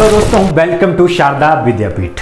Hello दोस्तों, welcome to Sharda विद्यापीठ।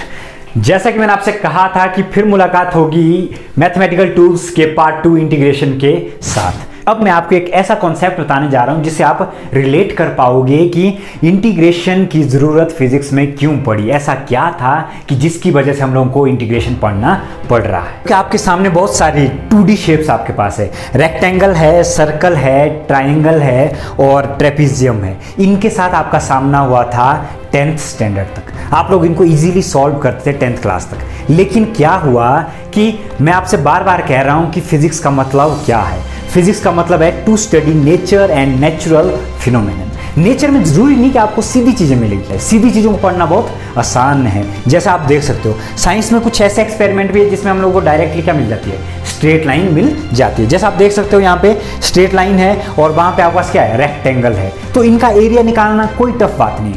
जैसा कि मैंने आपसे कहा था कि फिर मुलाकात होगी मैथमेटिकल टूल्स के पार्ट 2 इंटीग्रेशन के साथ। अब मैं आपको एक ऐसा कॉन्सेप्ट बताने जा रहा हूं जिससे आप रिलेट कर पाओगे कि इंटीग्रेशन की ज़रूरत फिजिक्स में क्यों पड़ी। ऐसा क्या था कि जिसकी वजह से हम लोगों को इंटीग्रेशन पढ़ना पड़ रहा है। कि आपके सामने बहुत सारी 2D शेप्स आपके पास है, रेक्टेंगल है, सर्कल है, ट्राइंगल है और ट्रेपीजियम है। इनके साथ आपका सामना हुआ था 10th स्टैंडर्ड तक। आप लोग इनको इजीली सॉल्व करते थे 10th क्लास तक। लेकिन क्या हुआ कि मैं आपसे बार बार कह रहा हूं कि फिजिक्स का मतलब क्या है। फिजिक्स का मतलब है to study nature and natural phenomenon. Nature में जरूरी नहीं कि आपको सीधी चीजें मिलेगी, सीधी चीजों को पढ़ना बहुत आसान है। जैसा आप देख सकते हो, साइंस में कुछ ऐसे एक्सपेरिमेंट भी है जिसमें हम लोगों को डायरेक्टली क्या मिल जाती है, स्ट्रेट लाइन मिल जाती है। जैसा आप देख सकते हो यहाँ पे स्ट्रेट लाइन है और वहां पे आपके पास क्या है, रेक्टेंगल है। तो इनका एरिया निकालना कोई टफ बात नहीं।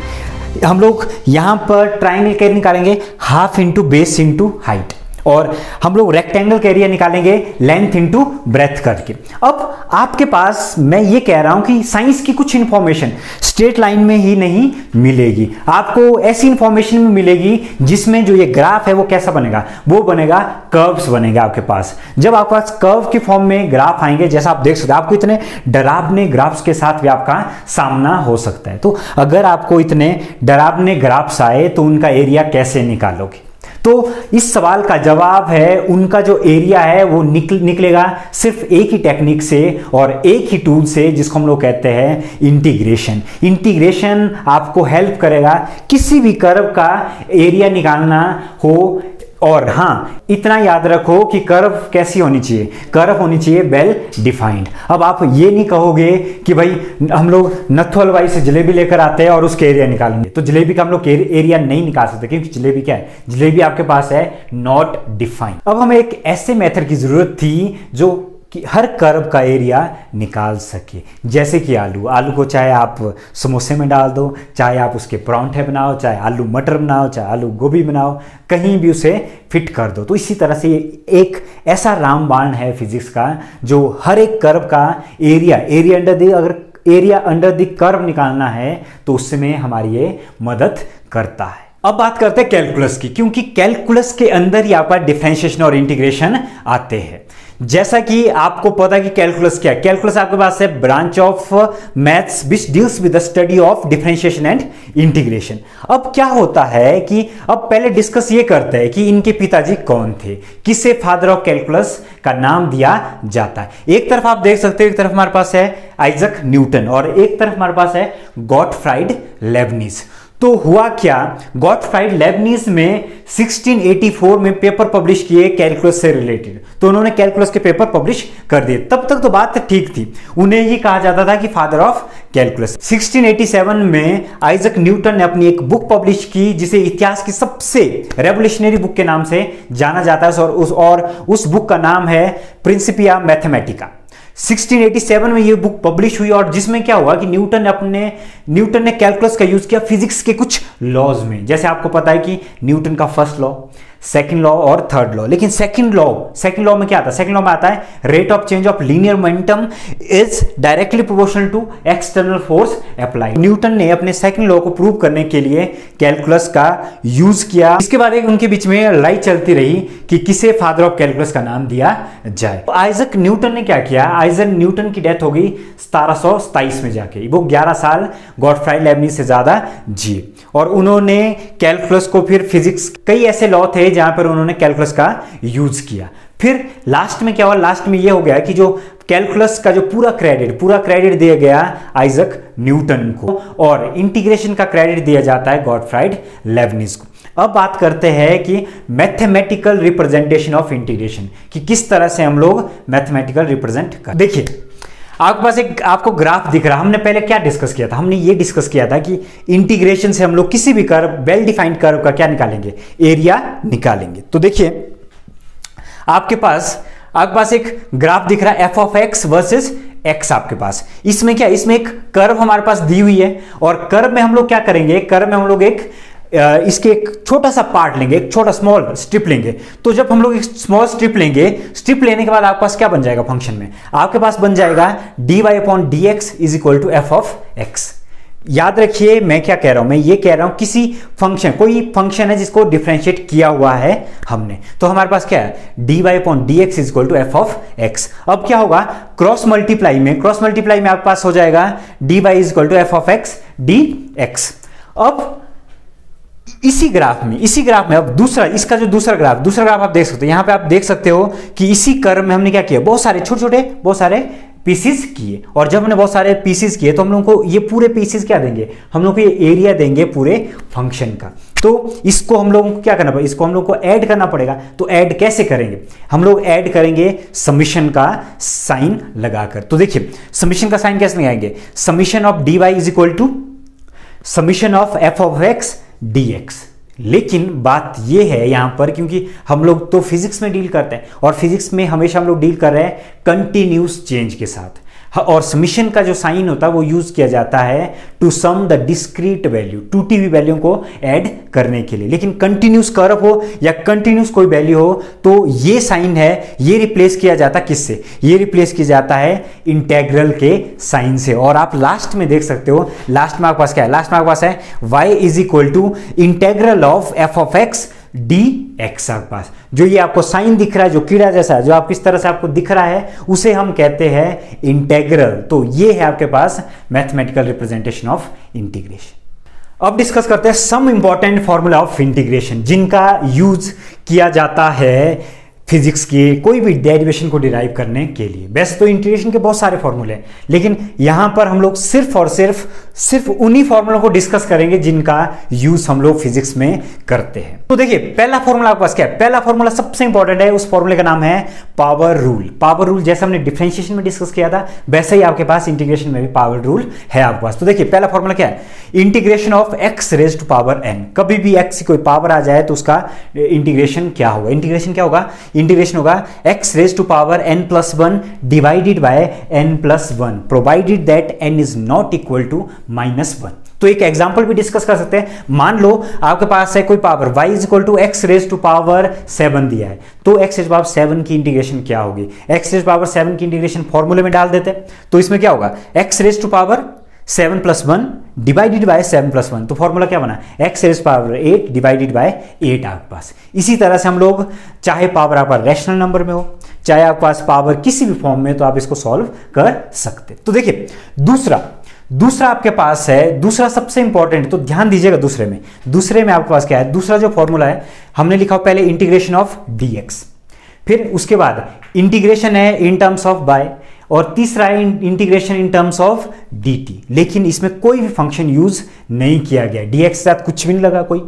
हम लोग यहाँ पर ट्राइंगल का एरिया निकालेंगे half into base into height, और हम लोग रेक्टेंगल का एरिया निकालेंगे लेंथ इंटू ब्रेथ करके। अब आपके पास मैं ये कह रहा हूं कि साइंस की कुछ इंफॉर्मेशन स्ट्रेट लाइन में ही नहीं मिलेगी, आपको ऐसी इंफॉर्मेशन में मिलेगी जिसमें जो ये ग्राफ है वो कैसा बनेगा, वो बनेगा कर्व्स बनेगा आपके पास। जब आपके पास कर्व के फॉर्म में ग्राफ आएंगे, जैसा आप देख सकते हैं, आपको इतने डरावने ग्राफ्स के साथ भी आपका सामना हो सकता है। तो अगर आपको इतने डरावने ग्राफ्स आए तो उनका एरिया कैसे निकालोगे? तो इस सवाल का जवाब है, उनका जो एरिया है वो निकलेगा सिर्फ एक ही टेक्निक से और एक ही टूल से, जिसको हम लोग कहते हैं इंटीग्रेशन। इंटीग्रेशन आपको हेल्प करेगा किसी भी कर्व का एरिया निकालना हो। और हाँ, इतना याद रखो कि कर्व कैसी होनी चाहिए, कर्व होनी चाहिए वेल डिफाइंड। अब आप ये नहीं कहोगे कि भाई हम लोग नथु हलवाई से जलेबी लेकर आते हैं और उसके एरिया निकालेंगे, तो जलेबी का हम लोग एरिया नहीं निकाल सकते, क्योंकि जलेबी क्या है, जलेबी आपके पास है नॉट डिफाइंड। अब हमें एक ऐसे मेथड की जरूरत थी जो कि हर कर्व का एरिया निकाल सके। जैसे कि आलू को चाहे आप समोसे में डाल दो, चाहे आप उसके परांठे बनाओ, चाहे आलू मटर बनाओ, चाहे आलू गोभी बनाओ, कहीं भी उसे फिट कर दो। तो इसी तरह से एक ऐसा रामबाण है फिजिक्स का जो हर एक कर्व का एरिया अंडर द कर्व निकालना है तो उसमें हमारी ये मदद करता है। अब बात करते हैं कैलकुलस की, क्योंकि कैलकुलस के अंदर ही आपका डिफरेंशिएशन और इंटीग्रेशन आते हैं। जैसा कि आपको पता है कि कैलकुलस क्या है। कैलकुलस आपके पास है branch of maths which deals with the study of differentiation and integration. अब क्या होता है कि अब पहले डिस्कस ये करते हैं कि इनके पिताजी कौन थे, किसे फादर ऑफ कैलकुलस का नाम दिया जाता है। एक तरफ आप देख सकते हो, एक तरफ हमारे पास है आइजक न्यूटन और एक तरफ हमारे पास है गॉटफ्राइड लेबनिज। तो हुआ क्या, गॉटफ्राइड लेबनिज में 1684 में पेपर पब्लिश किए कैलकुलस से रिलेटेड, तो उन्होंने कैलकुलस के पेपर पब्लिश कर दिए। तब तक तो बात ठीक थी, उन्हें ही कहा जाता था कि फादर ऑफ कैलकुलस। 1687 में आइजक न्यूटन ने अपनी एक बुक पब्लिश की जिसे इतिहास की सबसे रेवोल्यूशनरी बुक के नाम से जाना जाता है, और उस बुक का नाम है प्रिंसिपिया मैथमेटिका। 1687 में ये बुक पब्लिश हुई और जिसमें क्या हुआ कि न्यूटन ने कैलकुलस का यूज किया फिजिक्स के कुछ लॉज में। जैसे आपको पता है कि न्यूटन का फर्स्ट लॉ, सेकंड लॉ और थर्ड लॉ। लेकिन सेकंड लॉ में क्या आता है, सेकंड लॉ में आता है rate of change of linear momentum is directly proportional to external force applied. Newton ने अपने सेकंड लॉ को प्रूव करने के लिए कैलकुलस का यूज किया। इसके बाद एक उनके बीच में लड़ाई चलती रही कि किसे फादर ऑफ कैलकुलस का नाम दिया जाए। तो आइजक न्यूटन ने क्या किया, आइजक न्यूटन की डेथ हो गई 1727 में जाके। वो 11 साल गॉटफ्राइड लेबनिज से ज्यादा जिए और उन्होंने कैलकुलस को फिर फिजिक्स, कई ऐसे लॉ थे जहां पर उन्होंने कैलकुलस का यूज किया। फिर लास्ट में क्या हुआ, लास्ट में ये हो गया कि जो कैलकुलस का जो पूरा क्रेडिट दिया गया आइजक न्यूटन को और इंटीग्रेशन का क्रेडिट दिया जाता है गॉटफ्राइड लेबनिज को। अब बात करते हैं कि मैथमेटिकल रिप्रेजेंटेशन ऑफ इंटीग्रेशन, कि किस तरह से हम लोग मैथमेटिकल रिप्रेजेंट कर। देखिए आपके पास एक आपको ग्राफ दिख रहा है। हमने पहले क्या डिस्कस किया था, हमने ये डिस्कस किया था कि इंटीग्रेशन से हम लोग किसी भी कर्व, वेल डिफाइंड कर्व का क्या निकालेंगे, एरिया निकालेंगे। तो देखिए आपके पास एक ग्राफ दिख रहा है F of x versus x आपके पास। इसमें क्या, इसमें एक कर्व हमारे पास दी हुई है और कर्व में हम लोग क्या करेंगे, कर्व में हम लोग इसके एक छोटा सा पार्ट लेंगे, एक छोटा स्मॉल स्ट्रिप लेंगे। तो जब हम लोग एक स्मॉल स्ट्रिप लेंगे, स्ट्रिप लेने के बाद आपके पास क्या बन जाएगा, फंक्शन में आपके पास बन जाएगा dy/dx is equal to f of x. याद रखिए मैं क्या कह रहा हूं, मैं ये कह रहा हूं किसी फंक्शन, कोई फंक्शन है जिसको डिफरेंशिएट किया हुआ है हमने, तो हमारे पास क्या है, dy upon dx is equal to f of x. अब क्या होगा, क्रॉस मल्टीप्लाई में आपके पास हो जाएगा dy is equal to f of x dx। अब इसी ग्राफ में अब इसका जो दूसरा ग्राफ आप देख सकते हो, यहां पे आप देख सकते हो कि इसी कर्व में हमने क्या किया, बहुत सारे पीसीस किए, और जब हमने बहुत सारे पीसीस किए तो हम लोगों को ये पूरे पीसीस क्या देंगे, हम लोग को ये एरिया देंगे पूरे फंक्शन का। तो इसको हम लोगों को क्या करना पड़ेगा, इसको हम लोग को ऐड करना पड़ेगा। तो ऐड कैसे करेंगे, हम लोग ऐड करेंगे समीशन का साइन लगाकर। तो देखिए समीशन का साइन कैसे लगाएंगे, summation of dy is equal to summation of f of x dx। लेकिन बात यह है यहां पर, क्योंकि हम लोग तो फिजिक्स में डील करते हैं और फिजिक्स में हमेशा हम लोग डील कर रहे हैं कंटिन्यूस चेंज के साथ, और समीशन का जो साइन होता है वो यूज किया जाता है to sum the discrete value, टूटी हुई वैल्यू को ऐड करने के लिए। लेकिन कंटिन्यूस कर्व हो या कंटिन्यूस कोई वैल्यू हो तो ये साइन है, ये रिप्लेस किया जाता है किससे, ये रिप्लेस किया जाता है इंटेग्रल के साइन से। और आप लास्ट में देख सकते हो, लास्ट में आपके पास क्या है, लास्ट में आपके पास है y is equal to integral of f of x dx। आपके पास जो ये आपको साइन दिख रहा है, जो कीड़ा जैसा जो आप किस तरह से आपको दिख रहा है, उसे हम कहते हैं इंटेग्रल। तो ये है आपके पास मैथमेटिकल रिप्रेजेंटेशन ऑफ इंटीग्रेशन। अब डिस्कस करते हैं some important formula of integration, जिनका यूज किया जाता है फिजिक्स के कोई भी डेरिवेशन को डिराइव करने के लिए। वैसे तो इंटीग्रेशन के बहुत सारे फॉर्मूले हैं, लेकिन यहां पर हम लोग सिर्फ और सिर्फ उन्हीं फॉर्मूलों को डिस्कस करेंगे जिनका यूज हम लोग फिजिक्स में करते हैं। तो देखिए पहला फॉर्मूला आपके पास क्या है, पहला फॉर्मूला सबसे इंपॉर्टेंट है, उस फॉर्मूले का नाम है पावर रूल। पावर रूल जैसे हमने डिफरेंशिएशन में डिस्कस किया था, वैसे ही आपके पास इंटीग्रेशन में भी पावर रूल है आपके पास। तो देखिए पहला फॉर्मूला क्या है, integration of x raise to power n. कभी भी एक्स की कोई पावर आ जाए तो उसका इंटीग्रेशन क्या होगा, इंटीग्रेशन होगा x raise to power n plus 1 divided by n plus 1 provided that n is not equal to -1। तो एक एग्जांपल भी डिस्कस कर सकते हैं। मान लो आपके पास है कोई power y is equal to x raise to power 7 दिया है, तो x रेज पावर 7 की इंटीग्रेशन क्या होगी, x रेज पावर 7 की इंटीग्रेशन फॉर्मूले में डाल देते हैं। तो इसमें क्या होगा, x raise to power 7 plus 1 divided by 7 plus 1, तो फॉर्मूला क्या बना, x raise power 8 divided by 8 आपके पास। इसी तरह से हम लोग चाहे पावर आपका रैशनल नंबर में हो, चाहे आपके पास पावर किसी भी फॉर्म में, तो आप इसको सॉल्व कर सकते। तो देखिए दूसरा आपके पास है, दूसरा सबसे इंपॉर्टेंट, तो ध्यान दीजिएगा दूसरे में आपके पास क्या है, दूसरा जो फॉर्मूला है हमने लिखा पहले इंटीग्रेशन ऑफ dx, फिर उसके बाद इंटीग्रेशन है इन टर्म्स ऑफ y, और तीसरा है integration in terms of dt। लेकिन इसमें कोई भी फंक्शन यूज नहीं किया गया, dx के साथ कुछ भी नहीं लगा, कोई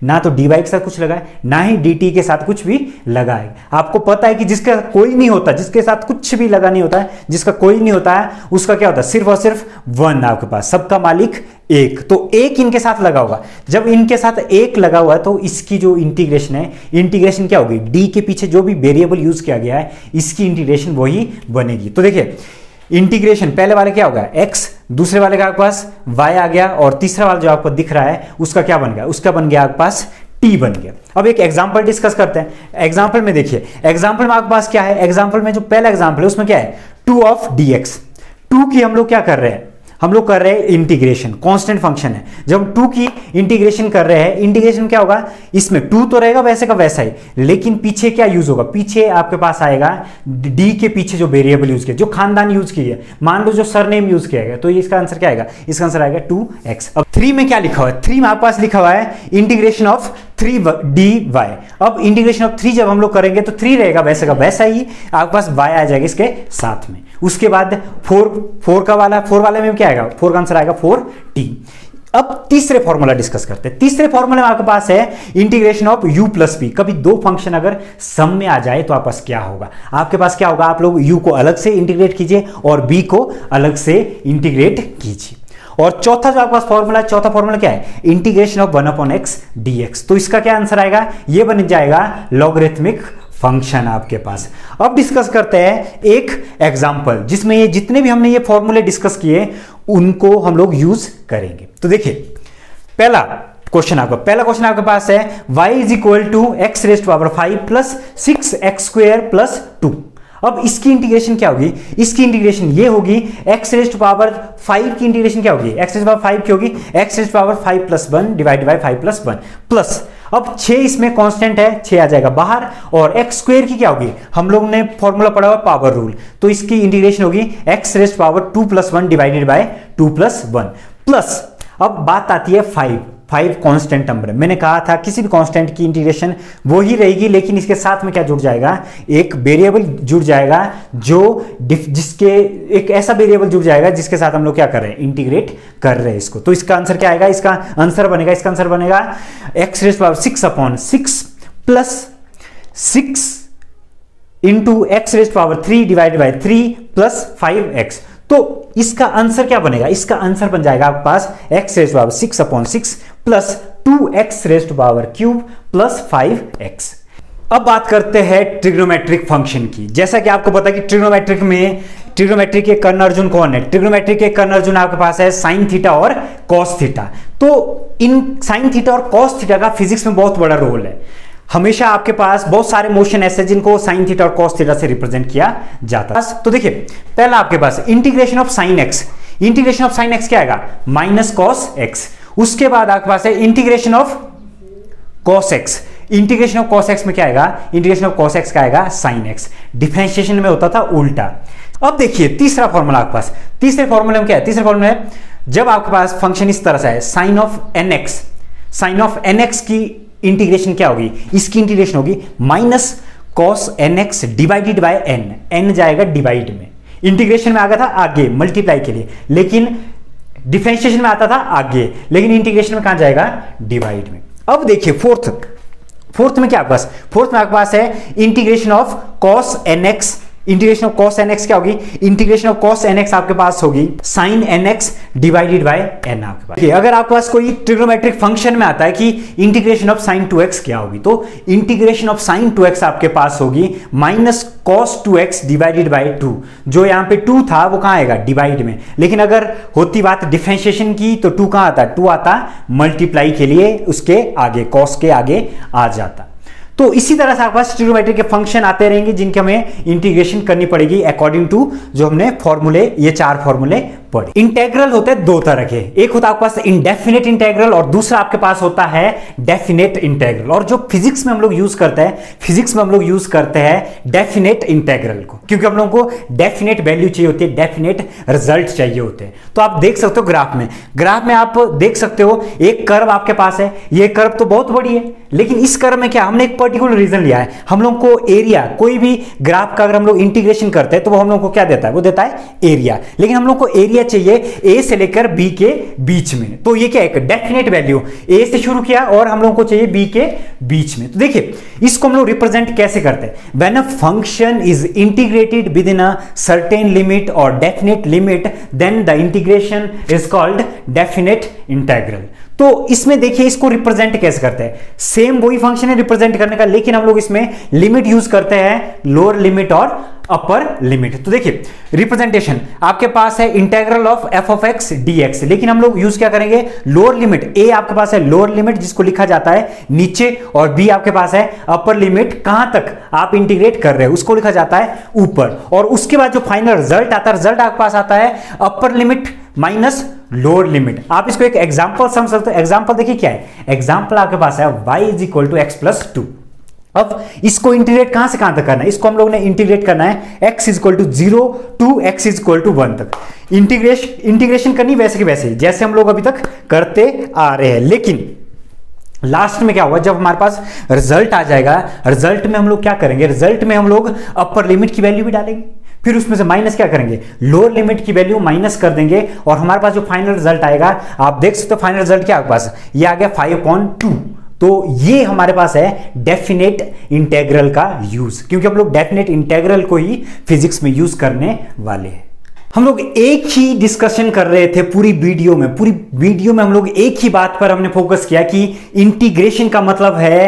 ना तो dy के साथ कुछ लगा है, ना ही dt के साथ कुछ भी लगा है। आपको पता है कि जिसका कोई नहीं होता, जिसके साथ कुछ भी लगा नहीं होता है, जिसका कोई नहीं होता है, उसका क्या होता है, सिर्फ और सिर्फ 1 आपके पास, सबका मालिक एक। तो एक इनके साथ लगा होगा, जब इनके साथ एक लगा हुआ है तो इसकी जो इंटीग्रेशन है, इंटीग्रेशन क्या होगी, डी के पीछे जो भी वेरिएबल यूज किया गया है इसकी इंटीग्रेशन वही बनेगी। तो देखिए इंटीग्रेशन पहले वाले क्या होगा x, दूसरे वाले का आपके पास y आ गया, और तीसरा वाला जो आपको दिख रहा है उसका क्या बन गया, उसका बन गया आपके पास t बन गया। अब एक एग्जांपल डिस्कस करते हैं। एग्जांपल में देखिए, एग्जांपल में आपके पास क्या है, एग्जांपल में जो पहला एग्जांपल है उसमें क्या है 2 ऑफ dx। 2 की हम लोग क्या कर रहे हैं, हम लोग कर रहे हैं इंटीग्रेशन, कांस्टेंट फंक्शन है। जब हम 2 की इंटीग्रेशन कर रहे हैं, इंटीग्रेशन क्या होगा, इसमें 2 तो रहेगा वैसे का वैसा ही, लेकिन पीछे क्या यूज होगा, पीछे आपके पास आएगा डी के पीछे जो वेरिएबल यूज किया, जो खानदान यूज किया, मान लो जो सरनेम यूज किया गया, तो ये इसका आंसर क्या आएगा, इसका आंसर आएगा 2x। अब 3 में क्या लिखा हुआ है, 3 में आपके पास लिखा हुआ है इंटीग्रेशन ऑफ 3dy। अब इंटीग्रेशन ऑफ 3 जब हम लोग करेंगे तो 3 रहेगा वैसे का वैसा ही, आपके पास y आ जाएगा इसके साथ में। उसके बाद 4 वाले में क्या आएगा, 4 का आंसर आएगा 4t। अब तीसरे फॉर्मूला डिस्कस करते हैं। तीसरे फॉर्मूले में आपके पास है integration of u plus p। कभी दो फंक्शन अगर सम में आ जाए तो आपके पास क्या होगा, आपके पास क्या होगा, आप लोग u को अलग से इंटीग्रेट कीजिए और b को अलग से इंटीग्रेट कीजिए। और चौथा जो आपके पास फॉर्मूला है, चौथा फॉर्मूला क्या है, इंटीग्रेशन ऑफ 1/x dx। तो इसका क्या आंसर आएगा, ये बन जाएगा लॉगरिथमिक फंक्शन आपके पास। अब डिस्कस करते हैं एक एग्जांपल जिसमें ये जितने भी हमने ये फॉर्मूले डिस्कस किए उनको हम लोग यूज करेंगे। तो देखिए पहला क्वेश्चन आपके पास है y is equal to x raise to power 5 plus 6x square plus 2। अब इसकी इंटीग्रेशन क्या होगी, इसकी इंटीग्रेशन ये होगी x रेज़ टू पावर 5 की इंटीग्रेशन क्या होगी, x रेज़ टू पावर 5 की होगी x raise to power 5 plus 1 divide by 5 plus 1 plus, अब 6 इसमें कांस्टेंट है, 6 आ जाएगा बाहर, और x स्क्वायर की क्या होगी, हम लोग ने फॉर्मूला पढ़ा हुआ पावर रूल, तो इसकी इंटीग्रेशन होगी x raise to power 2 plus 1 divided by 2 plus 1 plus, अब बात आती है 5 कांस्टेंट नंबर है। मैंने कहा था किसी भी कांस्टेंट की इंटीग्रेशन वो ही रहेगी, लेकिन इसके साथ में क्या जुड़ जाएगा, एक वेरिएबल जुड़ जाएगा जो जिसके एक ऐसा वेरिएबल जुड़ जाएगा जिसके साथ हम लोग क्या कर रहे हैं, इंटीग्रेट कर रहे हैं इसको। तो इसका आंसर क्या आएगा, इसका आंसर बनेगा x raise to power 6/6 plus 6 into x raise to power 3 divided by 3 plus 5x। तो इसका आंसर क्या बनेगा, इसका आंसर बन जाएगा आपके पास x raise to power 6/6 plus 2x raise to power cube plus 5x। अब बात करते हैं ट्रिग्नोमेट्रिक फंक्शन की। जैसा कि आपको पता है कि ट्रिग्नोमेट्री के कर्ण अर्जुन कौन है, ट्रिग्नोमेट्री के कर्ण अर्जुन आपके पास है साइन थीटा और कॉस थीटा। तो इन साइन थीटा और कॉस थीटा का फिजिक्स में बहुत बड़ा रोल है। हमेशा आपके पास बहुत सारे मोशन ऐसे जिनको साइन थीटा और कॉस थीटा से रिप्रेजेंट किया जाता है। तो देखिए पहला आपके पास integration of sine x, integration of sine x क्या आएगा, माइनस कॉस एक्स। उसके बाद आपके पास है integration of cos x, integration of cos x में क्या आएगा, इंटीग्रेशन ऑफ कॉस एक्स का आएगा साइन एक्स। डिफरेंशिएशन में होता था उल्टा। अब देखिए तीसरा फॉर्मूला आपके पास, तीसरे फॉर्मूले में क्या है, तीसरे फॉर्मूले में जब आपके पास फंक्शन इस तरह से है sine of n x, sine of n x की इंटीग्रेशन क्या होगी, इसकी इंटीग्रेशन होगी minus cos n x divided by n, n जाएगा डिवाइड में, इंटीग्रेशन में आ गया था आगे मल्टीप्लाई के लिए, लेकिन डिफरेंशिएशन में आता था आगे, लेकिन इंटीग्रेशन में कहां जाएगा, डिवाइड में। अब देखिए फोर्थ में क्या आपके पास, फोर्थ में आपके पास है integration of cos n x, integration of cos n x क्या होगी, integration of cos n x आपके पास होगी sine n x divided by n आपके पास। अगर आपके पास कोई ट्रिग्नोमेट्रिक फंक्शन में आता है कि इंटीग्रेशन ऑफ साइन 2x क्या होगी, तो इंटीग्रेशन ऑफ साइन 2x आपके पास होगी minus cos 2x divided by 2। जो यहां पे 2 था वो कहां आएगा, डिवाइड में, लेकिन अगर होती बात डिफरेंशिएशन की तो 2 कहां आता, 2 आता मल्टीप्लाई के लिए, उसके आगे कॉस के आगे आ जाता। तो इसी तरह से आपके पास ट्रिग्नोमेट्री के फंक्शन आते रहेंगे जिनके हमें इंटीग्रेशन करनी पड़ेगी अकॉर्डिंग टू जो हमने फॉर्मूले, ये 4 फॉर्मूले पढ़े। इंटेग्रल होते हैं 2 तरह के, एक होता है आपके पास इंडेफिनेट इंटेग्रल और दूसरा आपके पास होता है डेफिनेट इंटेग्रल। और जो फिजिक्स में हम लोग यूज करते हैं, फिजिक्स में हम लोग यूज करते हैं डेफिनेट इंटेग्रल को, क्योंकि हम लोगों को डेफिनेट वैल्यू चाहिए होती है, डेफिनेट रिजल्ट चाहिए होते हैं। तो आप देख सकते हो ग्राफ में आप देख सकते हो एक कर्व आपके पास है, ये कर्व तो बहुत बड़ी है, लेकिन इस कर्व में क्या, हमने एक पर्टिकुलर रीजन लिया है। हम लोग को एरिया, कोई भी ग्राफ का अगर हम लोग इंटीग्रेशन करते हैं तो वो हम लोग को क्या देता है, वो देता है एरिया, लेकिन हम लोग को एरिया चाहिए ए से लेकर बी के बीच में। तो ये क्या है, एक डेफिनेट वैल्यू, ए से शुरू किया और हम लोग को चाहिए बी के बीच में। तो देखिए इसको हम लोग रिप्रेजेंट कैसे करते हैं, when a function is integrated within a certain limit और definite limit, then the integration is called definite integral. तो इसमें देखिए इसको रिप्रेजेंट कैसे करते हैं, सेम वही फंक्शन है रिप्रेजेंट करने का, लेकिन हम लोग इसमें लिमिट यूज करते हैं, लोअर लिमिट और अपर लिमिट। तो देखिए रिप्रेजेंटेशन आपके पास है integral of f of x D x, लेकिन हम लोग यूज क्या करेंगे, लोअर लिमिट। ए आपके पास है लोअर लिमिट जिसको लिखा जाता है नीचे, और बी आपके पास है अपर लिमिट, कहां तक आप इंटीग्रेट कर रहे हो उसको लिखा जाता है ऊपर। और उसके बाद जो फाइनल रिजल्ट आता है, रिजल्ट आपके पास आता है upper limit minus lower limit. आप इसको एक एग्जांपल समझ सकते हो। एग्जांपल देखिए क्या है, एग्जांपल आपके पास है y is equal to x plus 2। अब इसको इंटीग्रेट कहां से कहां तक करना है, इसको हम लोग ने इंटीग्रेट करना है x is equal to 0 to x is equal to 1 तक। इंटीग्रेशन करनी वैसे की वैसे जैसे हम लोग अभी तक करते आ रहे हैं, लेकिन लास्ट में क्या होगा, जब हमारे पास रिजल्ट आ जाएगा, रिजल्ट में हम लोग क्या करेंगे, रिजल्ट में हम लोग अपर लिमिट की वैल्यू भी डालेंगे, फिर उसमें से माइनस क्या करेंगे, लोअर लिमिट की वैल्यू माइनस कर देंगे, और हमारे पास जो फाइनल रिजल्ट आएगा, आप देख सकते हो फाइनल रिजल्ट क्या आपके पास, ये आ गया 5/2। तो ये हमारे पास है डेफिनेट इंटीग्रल का यूज, क्योंकि हम लोग डेफिनेट इंटीग्रल को ही फिजिक्स में यूज करने वाले हैं। हम लोग एक ही डिस्कशन कर रहे थे पूरी वीडियो में हम लोग एक ही बात पर हमने फोकस किया कि इंटीग्रेशन का मतलब है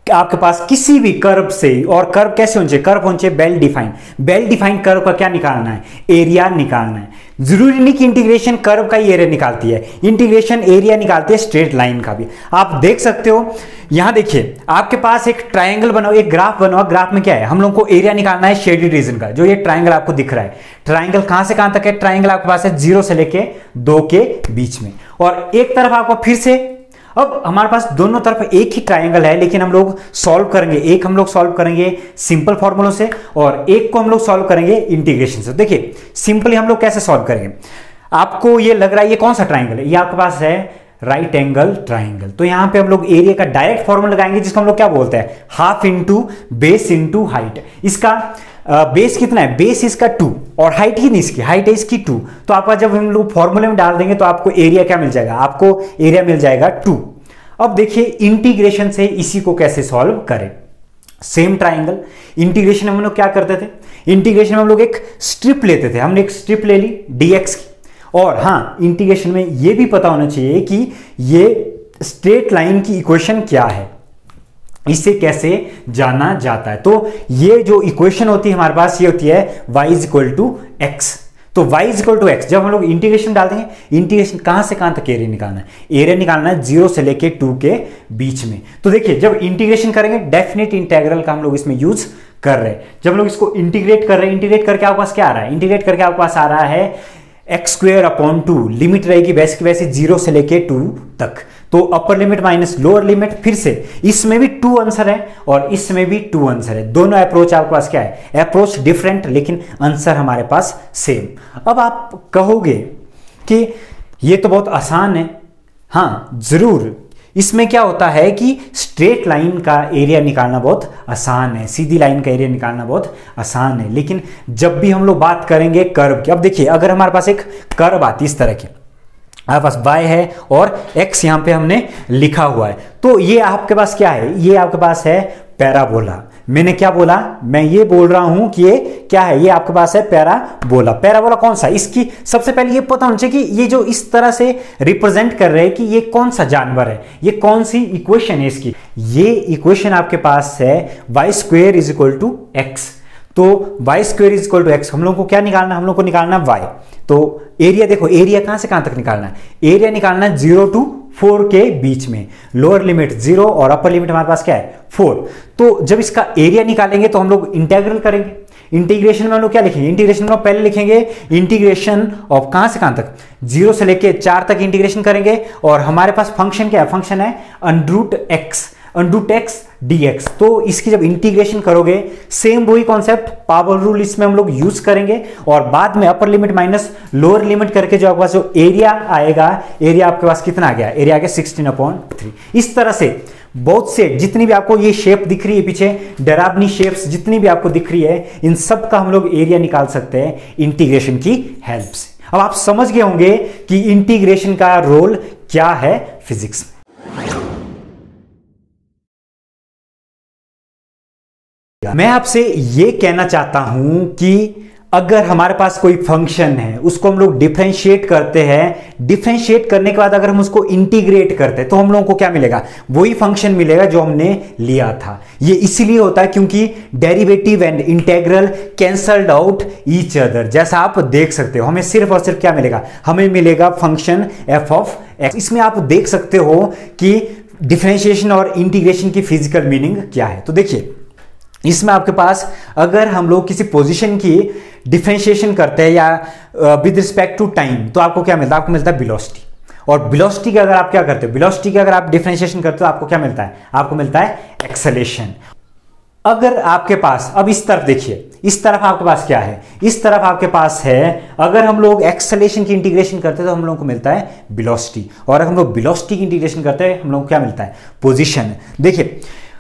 आपके पास किसी भी कर्व से, और कर्व कैसे होने चाहिए, कर्व होने चाहिए well defined. Well defined curve का क्या निकालना है, एरिया निकालना है। जरूरी नहीं कि इंटीग्रेशन कर्व का ही एरिया निकालती है, इंटीग्रेशन एरिया निकालती है स्ट्रेट लाइन का भी। आप देख सकते हो यहां देखिए आपके पास एक ट्राइंगल बना हुआ, एक ग्राफ बना हुआ, ग्राफ में क्या है, हम लोग को एरिया निकालना है शेडेड रीजन का। जो ये ट्राइंगल आपको दिख रहा है, ट्राइंगल कहां से कहां तक है, ट्राइंगल आपके पास है 0 से लेके 2 के बीच में। और एक तरफ आपको फिर से, अब हमारे पास दोनों तरफ एक ही ट्राइंगल है, लेकिन हम लोग सॉल्व करेंगे, एक हम लोग सॉल्व करेंगे सिंपल फॉर्मूलों से और एक को हम लोग सॉल्व करेंगे इंटीग्रेशन से। देखिए सिंपली हम लोग कैसे सॉल्व करेंगे, आपको ये लग रहा है ये कौन सा ट्राइंगल है, ये आपके पास है राइट एंगल ट्राइंगल। तो यहां पे हम लोग एरिया का डायरेक्ट फॉर्मूला लगाएंगे, जिसको हम लोग क्या बोलते हैं, half into base into height. इसका बेस कितना है, बेस इसका 2 और हाइट ही नहीं, इसकी हाइट है इसकी 2। तो आपका जब हम लोग फॉर्मूले में डाल देंगे तो आपको एरिया क्या मिल जाएगा, आपको एरिया मिल जाएगा 2। अब देखिए इंटीग्रेशन से इसी को कैसे सॉल्व करें। सेम ट्राइंगल, इंटीग्रेशन में हम लोग क्या करते थे, इंटीग्रेशन में हम लोग एक स्ट्रिप लेते थे, हमने एक स्ट्रिप ले ली dx की। और हाँ, इंटीग्रेशन में ये भी पता होना चाहिए कि ये स्ट्रेट लाइन की इक्वेशन क्या है, इसे कैसे जाना जाता है। तो ये जो इक्वेशन होती है हमारे पास, ये होती है y = x। तो y = x जब हम लोग इंटीग्रेशन डाल देंगे, इंटीग्रेशन कहां से कहां तक एरिया निकालना है, एरिया निकालना है 0 से लेके 2 के बीच में। तो देखिए जब इंटीग्रेशन करेंगे, डेफिनेट इंटीग्रल का हम लोग इसमें यूज कर रहे हैं। जब हम लोग इसको इंटीग्रेट कर रहे हैं, इंटीग्रेट करके आपके पास क्या आ रहा है, इंटीग्रेट करके आपके पास आ रहा है x²/2, लिमिट रहेगी वैसे की वैसे 0 से लेके 2 तक। तो upper limit minus lower limit, फिर से इसमें भी 2 आंसर है और इसमें भी 2 आंसर है। दोनों अप्रोच आपके पास क्या है, अप्रोच डिफरेंट लेकिन आंसर हमारे पास सेम। अब आप कहोगे कि ये तो बहुत आसान है, हाँ जरूर, इसमें क्या होता है कि स्ट्रेट लाइन का एरिया निकालना बहुत आसान है, सीधी लाइन का एरिया निकालना बहुत आसान है। लेकिन जब भी हम लोग बात करेंगे कर्व की, अब देखिए अगर हमारे पास एक कर्व आती इस तरह की, आपके पास y है और x यहां पे हमने लिखा हुआ है, तो ये आपके पास क्या है, ये आपके पास है पैराबोला। मैंने क्या बोला, मैं ये बोल रहा हूं कि ये क्या है, ये आपके पास है पैराबोला। पैराबोला कौन सा, इसकी सबसे पहले ये पता होना चाहिए कि ये जो इस तरह से रिप्रेजेंट कर रहे हैं कि ये कौन सा जानवर है, ये कौन सी इक्वेशन है इसकी। ये इक्वेशन आपके पास है y² = x। तो y² = x, हम लोग को क्या निकालना, हम लोग को निकालना y। तो एरिया देखो, एरिया कहां से कहां तक निकालना है, एरिया निकालना है 0 to 4 के बीच में। लोअर लिमिट 0 और अपर लिमिट हमारे पास क्या है 4। तो जब इसका एरिया निकालेंगे तो हम लोग इंटीग्रल करेंगे। इंटीग्रेशन में हम लोग क्या लिखेंगे, इंटीग्रेशन में पहले लिखेंगे इंटीग्रेशन ऑफ कहां से कहां तक, 0 से लेके 4 तक इंटीग्रेशन करेंगे। और हमारे पास फंक्शन क्या है, फंक्शन है √x dx। तो इसकी जब इंटीग्रेशन करोगे, सेम वही कॉन्सेप्ट, पावर रूल इसमें हम लोग यूज करेंगे। और बाद में upper limit minus lower limit करके जो आपके पास जो एरिया आएगा, एरिया आपके पास कितना आ गया, एरिया आ गया 16/3। इस तरह से बहुत से, जितनी भी आपको ये शेप दिख रही है पीछे, डरावनी शेप्स जितनी भी आपको दिख रही है, इन सब का हम लोग एरिया निकाल सकते हैं इंटीग्रेशन की हेल्प से। अब आप समझ गए होंगे कि इंटीग्रेशन का रोल क्या है फिजिक्स में। मैं आपसे ये कहना चाहता हूं कि अगर हमारे पास कोई फंक्शन है, उसको हम लोग डिफरेंशिएट करते हैं, डिफरेंशिएट करने के बाद अगर हम उसको इंटीग्रेट करते हैं तो हम लोगों को क्या मिलेगा, वही फंक्शन मिलेगा जो हमने लिया था। ये इसलिए होता है क्योंकि derivative and integral cancelled out each other. जैसा आप देख सकते हो, हमें सिर्फ और सिर्फ क्या मिलेगा, हमें मिलेगा फंक्शन f(x). इसमें आप देख सकते हो कि डिफरेंशिएशन और इंटीग्रेशन की फिजिकल मीनिंग क्या है। तो देखिए इसमें आपके पास अगर हम लोग किसी पोजीशन की डिफरेंशिएशन करते हैं या विद रिस्पेक्ट टू टाइम, तो आपको क्या मिलता है, आपको मिलता है वेलोसिटी। और वेलोसिटी का अगर आप क्या करते हो, वेलोसिटी का अगर आप डिफरेंशिएशन करते हो, आपको क्या मिलता है, आपको मिलता है एक्सेलेरेशन। अगर आपके पास, अब इस तरफ देखिए, इस तरफ आपके पास क्या है, इस तरफ आपके पास है, अगर हम लोग एक्सेलेरेशन की इंटीग्रेशन करते हैं तो हम लोग को मिलता है वेलोसिटी। और अगर हम लोग वेलोसिटी की इंटीग्रेशन करते हैं, हम लोग को क्या मिलता है, पोजीशन। देखिए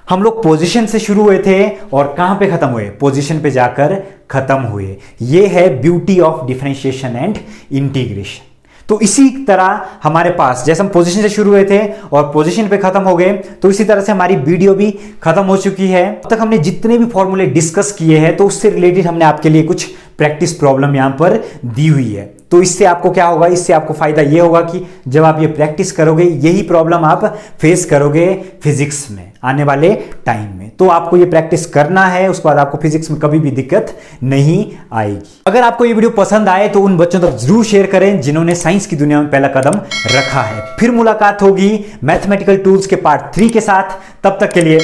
हम लोग पोजीशन से शुरू हुए थे और कहां पे खत्म हुए, पोजीशन पे जाकर खत्म हुए। ये है beauty of differentiation and integration. तो इसी तरह हमारे पास, जैसे हम पोजीशन से शुरू हुए थे और पोजीशन पे खत्म हो गए, तो इसी तरह से हमारी वीडियो भी खत्म हो चुकी है। अब तक हमने जितने भी फॉर्मूले डिस्कस किए हैं, तो उससे रिलेटेड हमने आपके लिए कुछ प्रैक्टिस प्रॉब्लम यहां पर दी हुई है। तो इससे आपको क्या होगा, इससे आपको फायदा ये होगा कि जब आप ये प्रैक्टिस करोगे, यही प्रॉब्लम आप फेस करोगे फिजिक्स में आने वाले टाइम में। तो आपको ये प्रैक्टिस करना है, उसके बाद आपको फिजिक्स में कभी भी दिक्कत नहीं आएगी। अगर आपको ये वीडियो पसंद आए तो उन बच्चों तक जरूर शेयर करें जिन्होंने साइंस की दुनिया में पहला कदम रखा है। फिर मुलाकात होगी मैथमेटिकल टूल्स के पार्ट 3 के साथ। तब तक के लिए